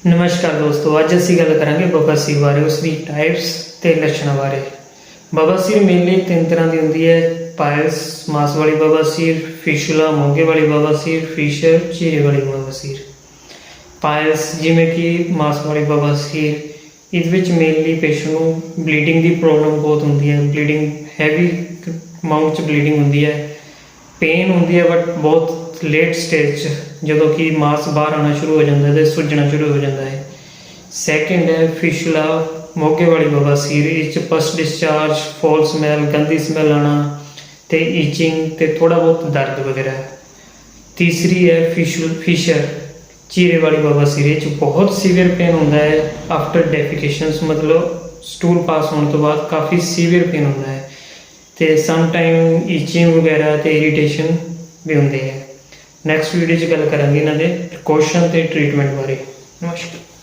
नमस्कार दोस्तों, अज असीं गल करांगे बवासीर बारे, उसकी टाइप्स ते लक्षणों बारे। बवासीर मेनली तीन तरह की होंदी है। पायल्स मास वाली बवासीर, फिशुला मोंगे वाली बवासीर, फिशर चीरे वाली बवासीर। पायल्स जिमें कि मास वाली बवासीर, इस मेनली पेशेंट को ब्लीडिंग की प्रॉब्लम बहुत होंदी है। ब्लीडिंग हैवी अमाउंट च ब्लीडिंग होंदी है, पेन होंदी है, बट बहुत लेट स्टेज जो कि मास बाहर आना शुरू हो जाता है तो सुजना शुरू हो जाता है। सैकेंड है फिशुला मोगे वाली बवासीर, इस पस डिस्चार्ज, फॉल स्मैल, गंदी स्मैल आना तो ईचिंग ते थोड़ा बहुत दर्द वगैरह। तीसरी है फिशर चीरे वाली बवासीर, ये बहुत सीवियर पेन होता है आफ्टर डेफिकेशन, मतलब स्टूल पास होने तो बाद काफ़ी सीवियर पेन होता है तो समटाइम ईचिंग वगैरह तो इरीटेशन भी होंगे है। नैक्सट वीडियो गल करांगे इन्होंने क्वेश्चन ते ट्रीटमेंट बारे। नमस्कार।